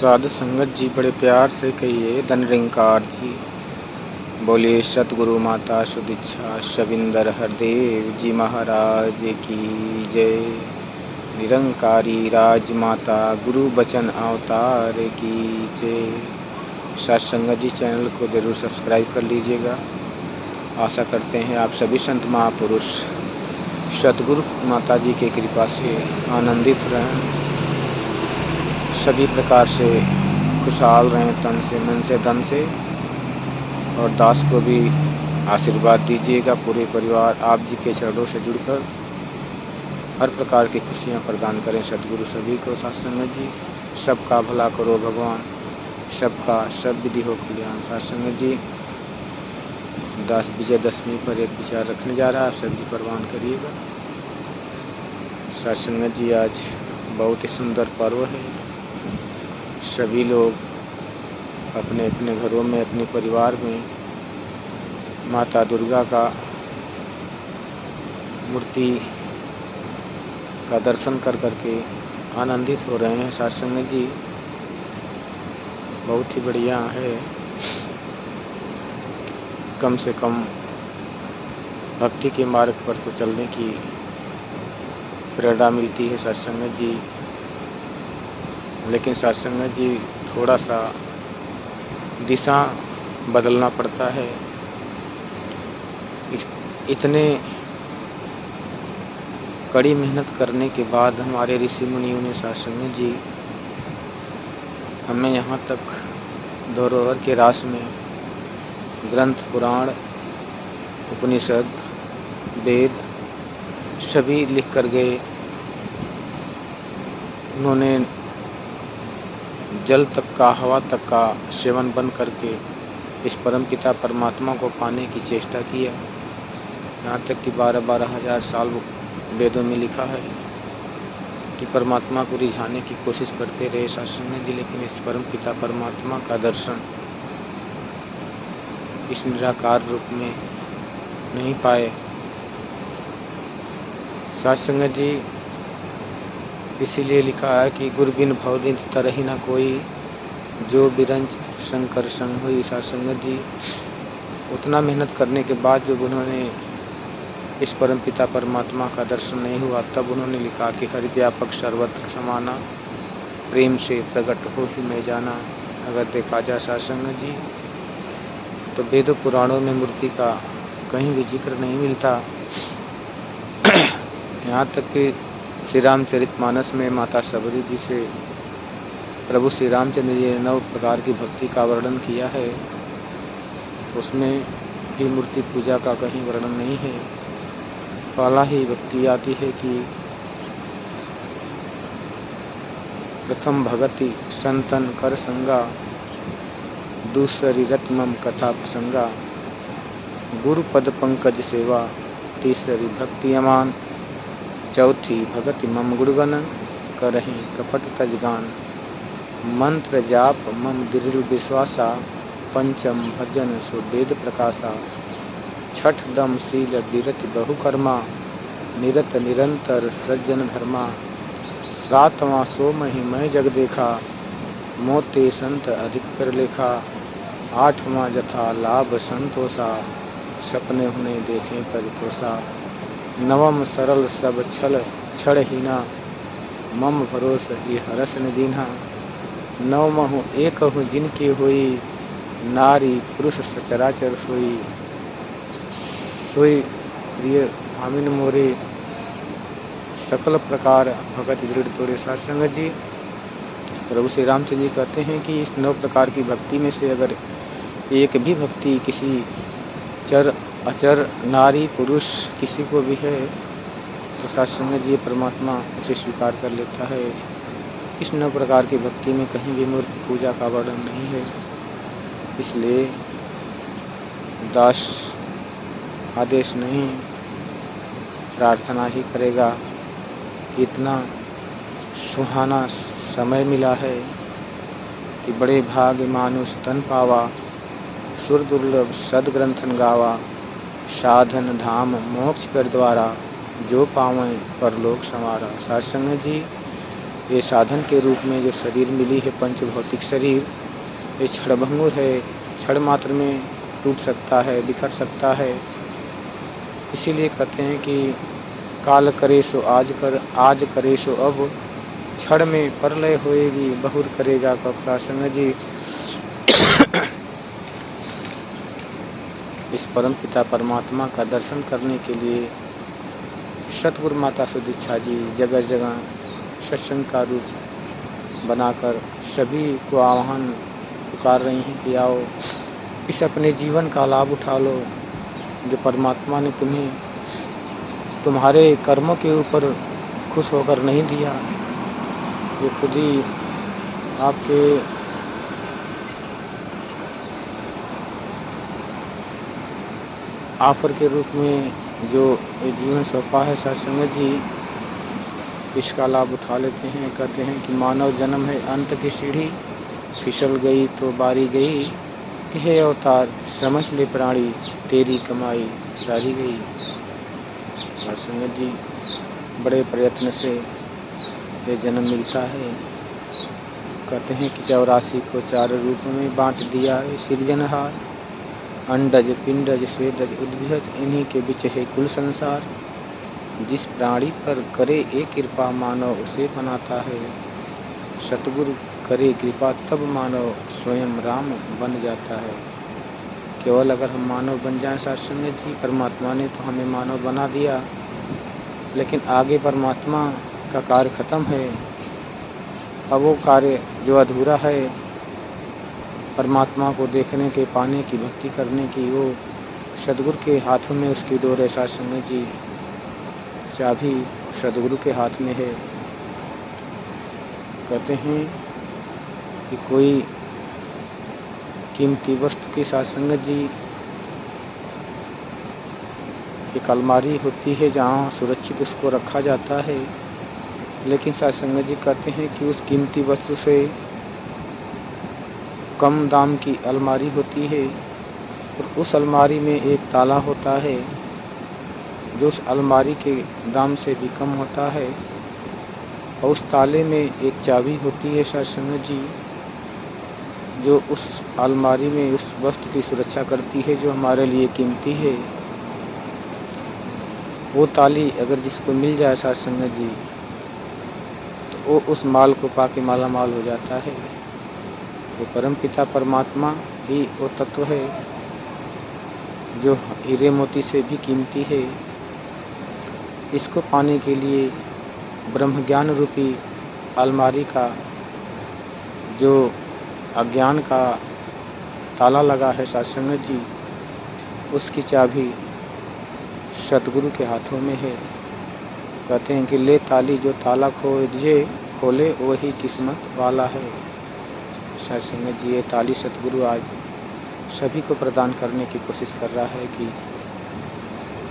साधु संगत जी बड़े प्यार से कहिए धनरिंकार जी। बोलिए सतगुरु माता सुदीक्षा शविंदर हरदेव जी महाराज की जय। निरंकारी राजमाता गुरु बचन अवतार की जय। सत्संगत जी चैनल को जरूर सब्सक्राइब कर लीजिएगा। आशा करते हैं आप सभी संत महापुरुष सतगुरु माता जी की कृपा से आनंदित रहें, सभी प्रकार से खुशहाल रहें, तन से मन से धन से। और दास को भी आशीर्वाद दीजिएगा। पूरे परिवार आप जी के चरणों से जुड़कर हर प्रकार की खुशियाँ प्रदान करें सतगुरु सभी को। सत्संगत जी सबका भला करो भगवान, सबका सब विधि हो कल्याण। सत्संगत जी दास विजयदशमी पर एक विचार रखने जा रहा है, आप सभी प्रवान करिएगा। सत्संगत जी आज बहुत ही सुंदर पर्व है। सभी लोग अपने अपने घरों में, अपने परिवार में माता दुर्गा का मूर्ति का दर्शन कर करके आनंदित हो रहे हैं। सत्संगत जी बहुत ही बढ़िया है। कम से कम भक्ति के मार्ग पर तो चलने की प्रेरणा मिलती है सत्संगत जी। लेकिन सत्संगत जी थोड़ा सा दिशा बदलना पड़ता है। इतने कड़ी मेहनत करने के बाद हमारे ऋषि मुनियों ने सत्संगत जी हमें यहाँ तक धरोहर के रास में ग्रंथ, पुराण, उपनिषद, वेद सभी लिख कर गए। उन्होंने जल तक का, हवा तक का सेवन बंद करके इस परमपिता परमात्मा को पाने की चेष्टा किया। यहाँ तक कि 12-12 हजार साल वेदों में लिखा है कि परमात्मा को रिझाने की कोशिश करते रहे सत्संगत जी, लेकिन इस परमपिता परमात्मा का दर्शन इस निराकार रूप में नहीं पाए। सत्संगत जी इसीलिए लिखा है कि गुरु बिन भवदिन तरहि न कोई, जो बिरंज शंकर संग हुई। सत्संगत जी उतना मेहनत करने के बाद जब उन्होंने इस परमपिता परमात्मा का दर्शन नहीं हुआ, तब उन्होंने लिखा कि हरि व्यापक सर्वत्र समाना, प्रेम से प्रकट हो ही मैं जाना। अगर देखा जाए सत्संगत जी तो वेदों पुराणों में मूर्ति का कहीं भी जिक्र नहीं मिलता। यहाँ तक कि श्री रामचरितमानस में माता सबरी जी से प्रभु श्री रामचंद्र जी ने 9 प्रकार की भक्ति का वर्णन किया है। उसमें भी मूर्ति पूजा का कहीं वर्णन नहीं है। पहला ही भक्ति आती है कि प्रथम भगति संतन कर संगा, दूसरी रत्मम कथा प्रसंगा, गुरु पद पंकज सेवा, तीसरी भक्ति अमान, चौथी भगति मम गुरुगण, करहि कपट तजगान, मंत्र जाप मम दृढ़ विश्वासा, पंचम भजन सो वेद प्रकाशा, छठ दम शील विरति बहुकर्मा, निरत निरंतर सज्जन धर्मा, सातवां सो मही मैं जग देखा, मोते संत अधिक कर लेखा, आठवां जथा लाभ संतोषा, सपने हुने देखें परितोषा, नवम सरल सब छल छड़हीना, मम भरोस ये हरस न दीन्हा, नवमहु एक हूँ जिनकी हुई, नारी पुरुष सचराचर सोई, सोई प्रिय भामिन मोरे, सकल प्रकार भगत दृढ़ तोरे। सत्संगत जी प्रभु श्री रामचंद्र जी कहते हैं कि इस 9 प्रकार की भक्ति में से अगर एक भी भक्ति किसी चर अचर नारी पुरुष किसी को भी है तो सत्संगत जी परमात्मा उसे स्वीकार कर लेता है। इस 9 प्रकार की भक्ति में कहीं भी मूर्ति पूजा का वर्णन नहीं है। इसलिए दास आदेश नहीं, प्रार्थना ही करेगा। इतना सुहाना समय मिला है कि बड़े भाग्य मानुष तन पावा, सुर दुर्लभ सदग्रंथन गावा, साधन धाम मोक्ष कर द्वारा, जो पावें परलोक संवारा। सत्संगत जी ये साधन के रूप में जो शरीर मिली है, पंच भौतिक शरीर, ये क्षणभंगुर है, क्षण मात्र में टूट सकता है, बिखर सकता है। इसीलिए कहते हैं कि काल करे सो आज कर, आज करे सो अब, क्षण में प्रलय होएगी, बहुर करेगा कब। सासंग जी, इस परम पिता परमात्मा का दर्शन करने के लिए सतगुरु माता सुदीक्षा जी जगह जगह सत्संग का रूप बनाकर सभी को आह्वान पुकार रही हैं कि आओ, इस अपने जीवन का लाभ उठा लो, जो परमात्मा ने तुम्हें तुम्हारे कर्मों के ऊपर खुश होकर नहीं दिया, ये खुद ही आपके ऑफर के रूप में जो ये जीवन सौंपा है। सत्संग जी, इसका लाभ उठा लेते हैं। कहते हैं कि मानव जन्म है अंत की सीढ़ी, फिसल गई तो बारी गई, कि हे अवतार समझ ले प्राणी, तेरी कमाई सारी गई। सत्संग जी, बड़े प्रयत्न से ये जन्म मिलता है। कहते हैं कि 84 को 4 रूप में बांट दिया है सृजनहार, अंडज पिंडज स्वेदज उद्भिज, इन्हीं के बीच है कुल संसार। जिस प्राणी पर करे एक कृपा, मानव उसे बनाता है, सतगुरु करे कृपा तब मानव स्वयं राम बन जाता है। केवल अगर हम मानव बन जाएं सत्संग जी, परमात्मा ने तो हमें मानव बना दिया, लेकिन आगे परमात्मा का कार्य खत्म है। अब वो कार्य जो अधूरा है, परमात्मा को देखने के, पाने की, भक्ति करने की, वो सतगुरु के हाथों में उसकी डोर है। सत्संग जी, चाबी सतगुरु के हाथ में है। कहते हैं कि कोई कीमती वस्तु की सत्संग जी एक अलमारी होती है जहाँ सुरक्षित उसको रखा जाता है, लेकिन सत्संग जी कहते हैं कि उस कीमती वस्तु से कम दाम की अलमारी होती है, और उस अलमारी में एक ताला होता है जो उस अलमारी के दाम से भी कम होता है, और उस ताले में एक चाबी होती है सत्संग जी, जो उस अलमारी में उस वस्तु की सुरक्षा करती है जो हमारे लिए कीमती है। वो ताली अगर जिसको मिल जाए सत्संग जी, तो वो उस माल को पाके माला माल हो जाता है। वो परम पिता परमात्मा ही वो तत्व है जो हीरे मोती से भी कीमती है। इसको पाने के लिए ब्रह्म ज्ञान रूपी अलमारी का जो अज्ञान का ताला लगा है सत्संग जी, उसकी चाबी सतगुरु के हाथों में है। कहते हैं कि ले ताली जो ताला खोले वही किस्मत वाला है। सत्संग जी, ये ताली सतगुरु आज सभी को प्रदान करने की कोशिश कर रहा है कि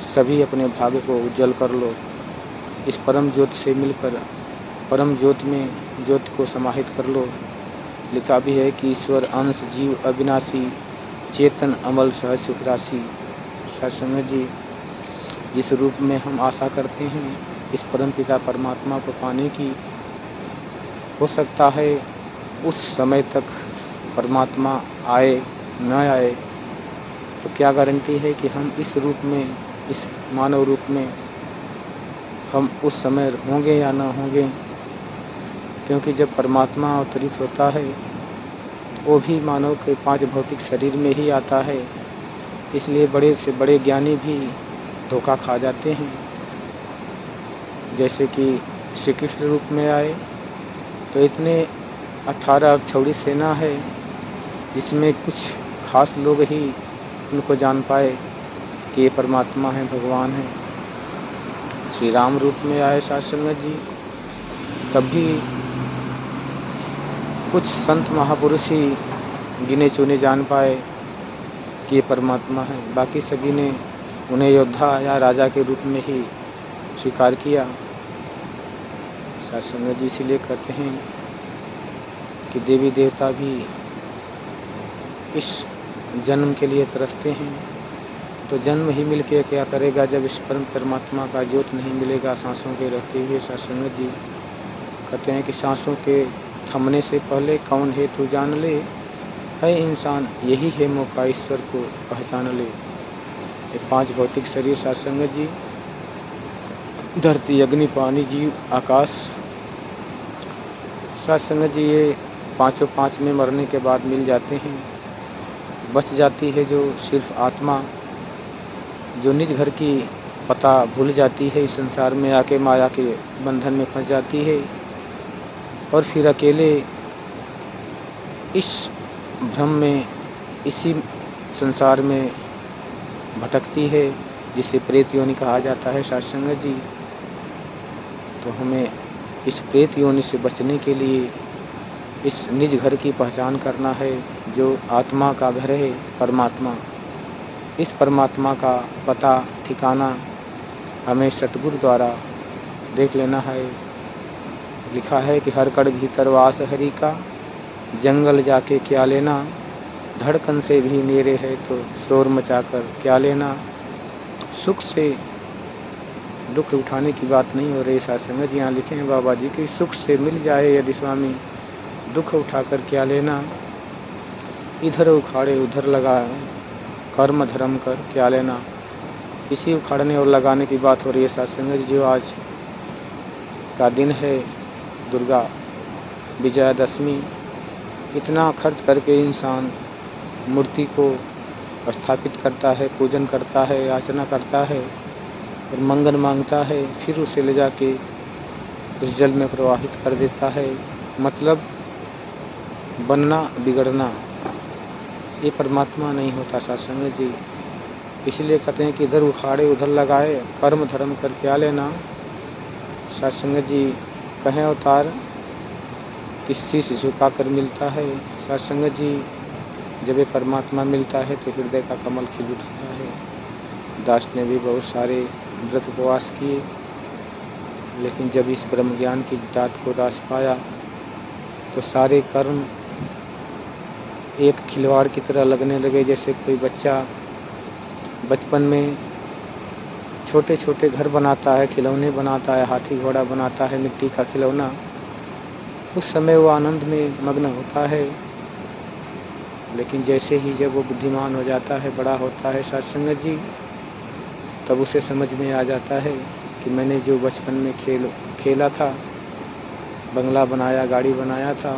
सभी अपने भाग्य को उज्जवल कर लो। इस परम ज्योति से मिलकर परम ज्योति में ज्योति को समाहित कर लो। लिखा भी है कि ईश्वर अंश जीव अविनाशी, चेतन अमल सहज सुख राशि। सत्संग जी, जिस रूप में हम आशा करते हैं इस परम पिता परमात्मा को पाने की, हो सकता है उस समय तक परमात्मा आए न आए, तो क्या गारंटी है कि हम इस रूप में, इस मानव रूप में हम उस समय होंगे या न होंगे। क्योंकि जब परमात्मा अवतरित होता है तो वो भी मानव के 5 भौतिक शरीर में ही आता है। इसलिए बड़े से बड़े ज्ञानी भी धोखा खा जाते हैं। जैसे कि श्री कृष्ण रूप में आए तो इतने 18 अक्षौड़ी सेना है, जिसमें कुछ खास लोग ही उनको जान पाए कि ये परमात्मा है, भगवान है। श्री राम रूप में आए सत्संग जी, तब भी कुछ संत महापुरुष ही गिने चुने जान पाए कि ये परमात्मा है। बाकी सभी ने उन्हें योद्धा या राजा के रूप में ही स्वीकार किया। सत्संग जी, इसीलिए कहते हैं कि देवी देवता भी इस जन्म के लिए तरसते हैं, तो जन्म ही मिल के क्या करेगा जब इस परम परमात्मा का ज्योत नहीं मिलेगा सांसों के रहते हुए। सत्संग जी, कहते हैं कि सांसों के थमने से पहले कौन है तू जान ले, है इंसान यही है मौका ईश्वर को पहचान ले। ये 5 भौतिक शरीर सत्संग जी, धरती अग्नि पानी जीव आकाश सत्संग जी, ये पाँचों 5 में मरने के बाद मिल जाते हैं। बच जाती है जो सिर्फ आत्मा, जो निज घर की पता भूल जाती है, इस संसार में आके माया के बंधन में फंस जाती है और फिर अकेले इस भ्रम में, इसी संसार में भटकती है, जिसे प्रेत योनि कहा जाता है सत्संग जी। तो हमें इस प्रेत योनि से बचने के लिए इस निज घर की पहचान करना है, जो आत्मा का घर है परमात्मा। इस परमात्मा का पता ठिकाना हमें सतगुरु द्वारा देख लेना है। लिखा है कि हर कड़ भीतर वास हरि का, जंगल जाके क्या लेना, धड़कन से भी मेरे है तो शोर मचाकर क्या लेना। सुख से दुख उठाने की बात नहीं हो रही सत्संग जी। यहाँ लिखे हैं बाबा जी कि सुख से मिल जाए यदि स्वामी, दुख उठाकर क्या लेना। इधर उखाड़े उधर लगाए, कर्म धर्म कर क्या लेना। इसी उखाड़ने और लगाने की बात हो रही है सत्संग जी। जो आज का दिन है दुर्गा विजयादशमी, इतना खर्च करके इंसान मूर्ति को स्थापित करता है, पूजन करता है, याचना करता है और मंगन मांगता है, फिर उसे ले जाके उस जल में प्रवाहित कर देता है। मतलब बनना बिगड़ना, ये परमात्मा नहीं होता सत्संग जी। इसलिए कहते हैं कि इधर उखाड़े उधर लगाए, कर्म धर्म कर क्या लेना। सत्संग जी कहें अवतार किसी से झुका कर मिलता है। सत्संग जी जब ये परमात्मा मिलता है तो हृदय का कमल खिल उठता है। दास ने भी बहुत सारे व्रत उपवास किए, लेकिन जब इस ब्रह्म ज्ञान की दात को दास पाया तो सारे कर्म एक खिलवाड़ की तरह लगने लगे। जैसे कोई बच्चा बचपन में छोटे छोटे घर बनाता है, खिलौने बनाता है, हाथी घोड़ा बनाता है, मिट्टी का खिलौना, उस समय वो आनंद में मग्न होता है। लेकिन जैसे ही जब वो बुद्धिमान हो जाता है, बड़ा होता है सत्संग जी, तब उसे समझ में आ जाता है कि मैंने जो बचपन में खेला था, बंगला बनाया, गाड़ी बनाया था,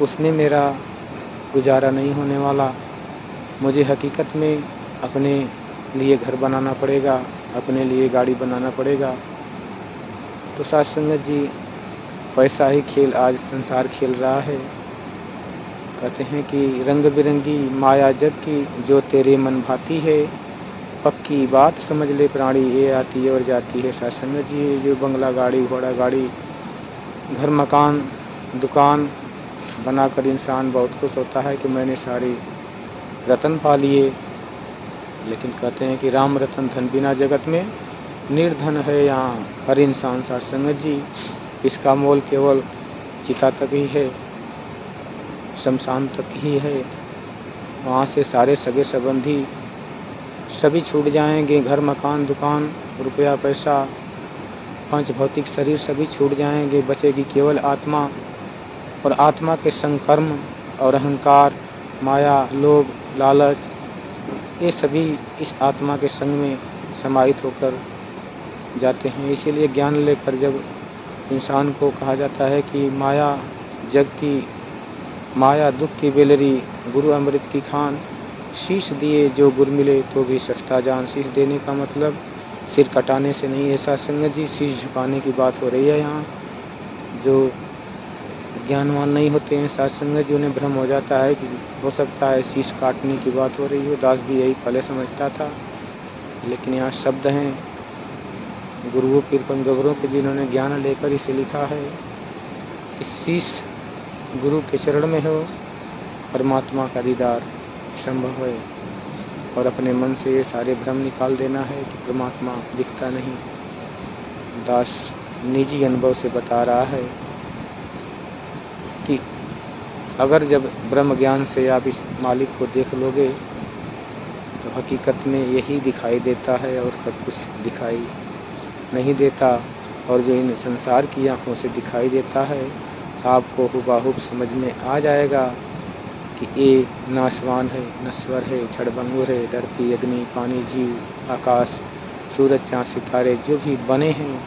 उसमें मेरा गुजारा नहीं होने वाला। मुझे हकीकत में अपने लिए घर बनाना पड़ेगा, अपने लिए गाड़ी बनाना पड़ेगा। तो सत्संग जी वैसा ही खेल आज संसार खेल रहा है। कहते हैं कि रंग बिरंगी माया जग की, जो तेरे मन भाती है, पक्की बात समझ ले प्राणी, ये आती है और जाती है। सत्संग जी जो बंगला गाड़ी घोड़ा गाड़ी घर मकान दुकान बनाकर इंसान बहुत खुश होता है कि मैंने सारे रतन पा लिए, लेकिन कहते हैं कि राम रतन धन बिना जगत में निर्धन है यहाँ हर इंसान। सत्संग जी इसका मोल केवल चिता तक ही है, शमशान तक ही है। वहाँ से सारे सगे संबंधी सभी छूट जाएंगे, घर मकान दुकान रुपया पैसा 5 भौतिक शरीर सभी छूट जाएंगे। बचेगी केवल आत्मा, और आत्मा के संग कर्म और अहंकार, माया, लोभ, लालच, ये सभी इस आत्मा के संग में समाहित होकर जाते हैं। इसीलिए ज्ञान लेकर जब इंसान को कहा जाता है कि माया जग की, माया दुख की बेलरी, गुरु अमृत की खान, शीश दिए जो गुरु मिले तो भी सस्ता जान। शीश देने का मतलब सिर कटाने से नहीं है सत्संग जी, शीश झुकाने की बात हो रही है यहाँ। जो ज्ञानवान नहीं होते हैं सत्संग जी, उन्हें भ्रम हो जाता है कि हो सकता है शीश काटने की बात हो रही हो। दास भी यही पहले समझता था, लेकिन यहाँ शब्द हैं गुरुओं कृपन गौरों के, जिन्होंने ज्ञान लेकर इसे लिखा है कि शीश गुरु के चरण में हो, परमात्मा का दीदार संभव है। और अपने मन से ये सारे भ्रम निकाल देना है कि परमात्मा दिखता नहीं। दास निजी अनुभव से बता रहा है कि अगर जब ब्रह्म ज्ञान से आप इस मालिक को देख लोगे तो हकीकत में यही दिखाई देता है और सब कुछ दिखाई नहीं देता। और जो इन संसार की आँखों से दिखाई देता है, आपको हुबहू समझ में आ जाएगा कि ये नाशवान है, नश्वर है, क्षणभंगुर है। धरती, अग्नि, पानी, जीव, आकाश, सूरज, चाँद, सितारे जो भी बने हैं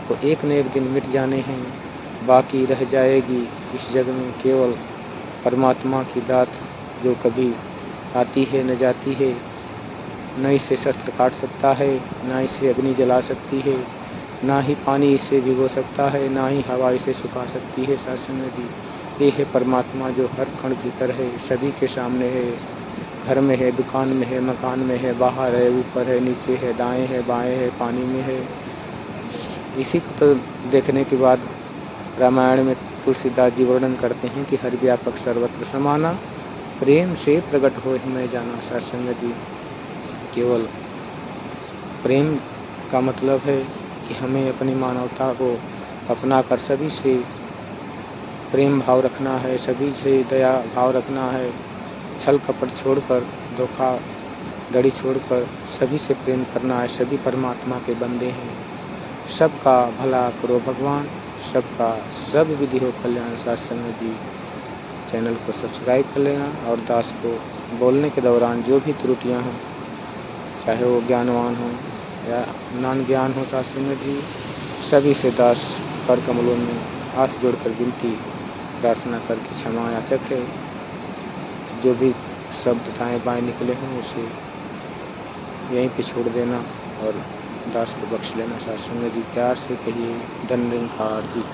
वो एक न एक दिन मिट जाने हैं। बाकी रह जाएगी इस जग में केवल परमात्मा की दात, जो कभी आती है न जाती है। न इससे शस्त्र काट सकता है, ना इससे अग्नि जला सकती है, ना ही पानी इसे भिगो सकता है, ना ही हवा इसे सुखा सकती है। सासंग जी, ये है परमात्मा जो हर कण भीतर है, सभी के सामने है। घर में है, दुकान में है, मकान में है, बाहर है, ऊपर है, नीचे है, दाएं है, बाएं है, पानी में है। इसी को तो देखने के बाद रामायण में तुलसीदास जी वर्णन करते हैं कि हर व्यापक सर्वत्र समाना, प्रेम से प्रकट हो मैं जाना। सासंग जी, केवल प्रेम का मतलब है कि हमें अपनी मानवता को अपना कर सभी से प्रेम भाव रखना है, सभी से दया भाव रखना है। छल कपट छोड़कर, धोखाधड़ी छोड़कर सभी से प्रेम करना है। सभी परमात्मा के बंदे हैं। सबका भला करो भगवान, सबका सब विधि हो कल्याण। सासंग जी, चैनल को सब्सक्राइब कर लेना और दास को बोलने के दौरान जो भी त्रुटियां हों, चाहे वो ज्ञानवान हो या नान ज्ञान हो, सासंग जी सभी से दास कर कमलों में हाथ जोड़कर विनती प्रार्थना करके क्षमा याचक है। जो भी शब्द दाएँ बाएँ निकले हों उसे यहीं पे छोड़ देना और दास को बख्श लेना। सासंग जी, प्यार से कहिए धन्यवाद जी।